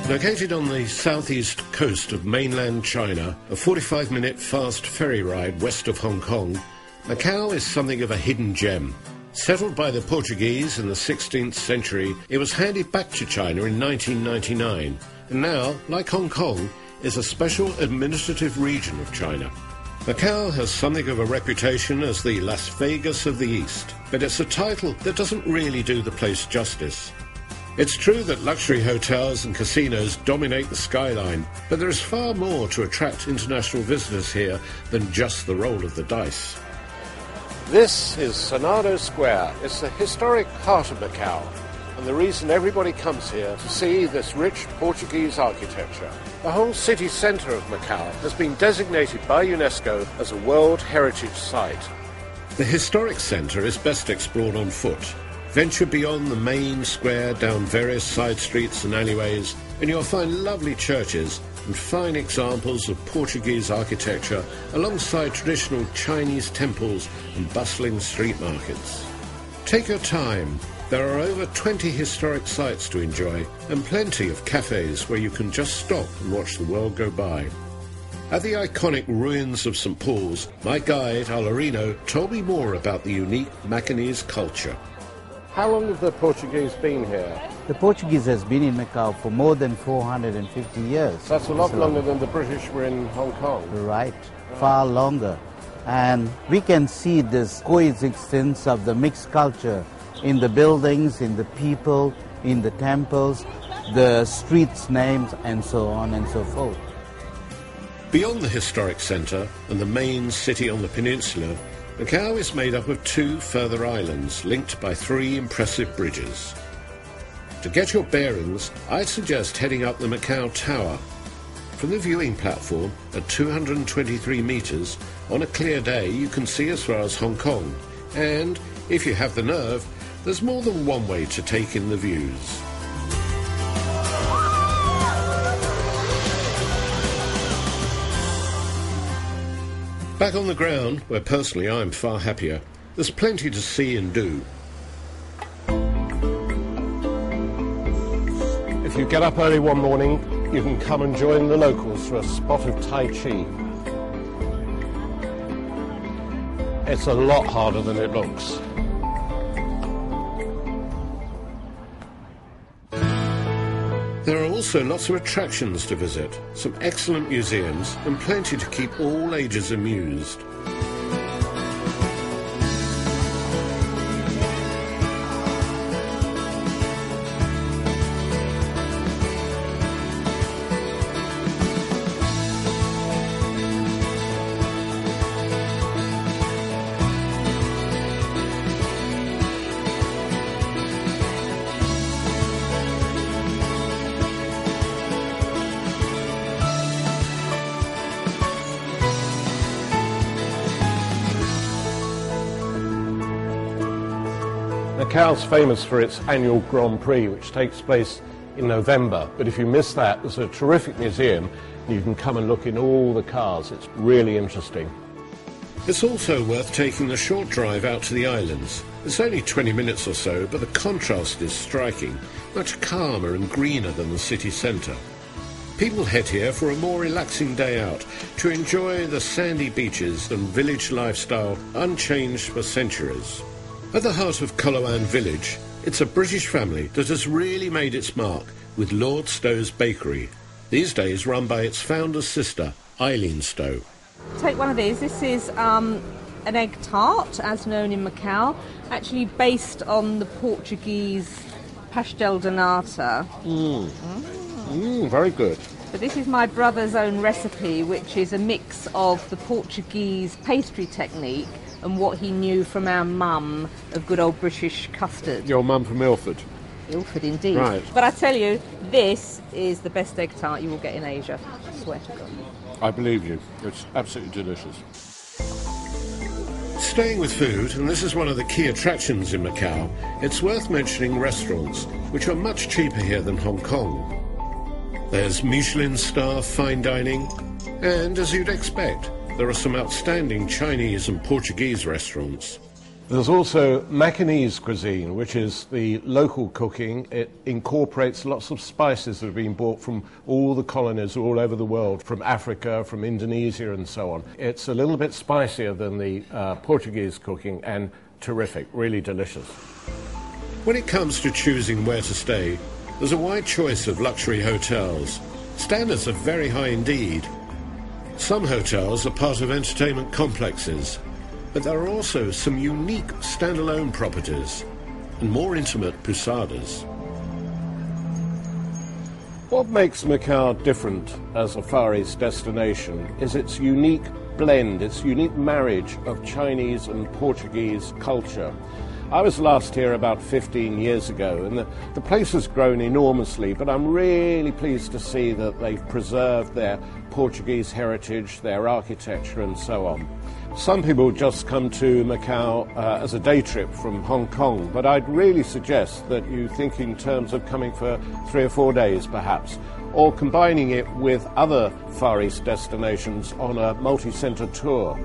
Located on the southeast coast of mainland China, a 45-minute fast ferry ride west of Hong Kong, Macau is something of a hidden gem. Settled by the Portuguese in the 16th century, it was handed back to China in 1999, and now, like Hong Kong, is a special administrative region of China. Macau has something of a reputation as the Las Vegas of the East, but it's a title that doesn't really do the place justice. It's true that luxury hotels and casinos dominate the skyline, but there is far more to attract international visitors here than just the roll of the dice. This is Sonata Square. It's the historic heart of Macau, and the reason everybody comes here to see this rich Portuguese architecture. The whole city centre of Macau has been designated by UNESCO as a World Heritage Site. The historic centre is best explored on foot. Venture beyond the main square down various side streets and alleyways, and you'll find lovely churches and fine examples of Portuguese architecture alongside traditional Chinese temples and bustling street markets. Take your time. There are over 20 historic sites to enjoy and plenty of cafes where you can just stop and watch the world go by. At the iconic ruins of St. Paul's, my guide, Alarino, told me more about the unique Macanese culture. How long have the Portuguese been here? The Portuguese has been in Macau for more than 450 years. That's a lot longer than the British were in Hong Kong. Right, far longer. And we can see this coexistence of the mixed culture in the buildings, in the people, in the temples, the streets' names, and so on and so forth. Beyond the historic centre and the main city on the peninsula, Macau is made up of 2 further islands linked by 3 impressive bridges. To get your bearings, I'd suggest heading up the Macau Tower. From the viewing platform at 223 metres, on a clear day you can see as far as Hong Kong, and, if you have the nerve, there's more than one way to take in the views. Back on the ground, where personally I'm far happier, there's plenty to see and do. If you get up early one morning, you can come and join the locals for a spot of Tai Chi. It's a lot harder than it looks. There are also lots of attractions to visit, some excellent museums, and plenty to keep all ages amused. Macau's famous for its annual Grand Prix, which takes place in November, but if you miss that, there's a terrific museum and you can come and look in all the cars. It's really interesting. It's also worth taking the short drive out to the islands. It's only 20 minutes or so, but the contrast is striking, much calmer and greener than the city centre. People head here for a more relaxing day out to enjoy the sandy beaches and village lifestyle unchanged for centuries. At the heart of Coloane village, it's a British family that has really made its mark with Lord Stowes Bakery, these days run by its founder's sister, Eileen Stowe. Take one of these. This is an egg tart, as known in Macau, actually based on the Portuguese pastel de nata. Very good. But this is my brother's own recipe, which is a mix of the Portuguese pastry technique and what he knew from our mum of good old British custard. Your mum from Ilford? Ilford, indeed. Right. But I tell you, this is the best egg tart you will get in Asia. I swear to God. I believe you. It's absolutely delicious. Staying with food, and this is one of the key attractions in Macau, it's worth mentioning restaurants, which are much cheaper here than Hong Kong. There's Michelin star fine dining, and as you'd expect, there are some outstanding Chinese and Portuguese restaurants. There's also Macanese cuisine, which is the local cooking. It incorporates lots of spices that have been brought from all the colonies all over the world, from Africa, from Indonesia and so on. It's a little bit spicier than the Portuguese cooking and terrific, really delicious. When it comes to choosing where to stay, there's a wide choice of luxury hotels. Standards are very high indeed. Some hotels are part of entertainment complexes, but there are also some unique standalone properties and more intimate posadas. What makes Macau different as a Far East destination is its unique blend, its unique marriage of Chinese and Portuguese culture. I was last here about 15 years ago, and the place has grown enormously, but I'm really pleased to see that they've preserved their Portuguese heritage, their architecture and so on. Some people just come to Macau as a day trip from Hong Kong, but I'd really suggest that you think in terms of coming for 3 or 4 days perhaps, or combining it with other Far East destinations on a multi-centre tour.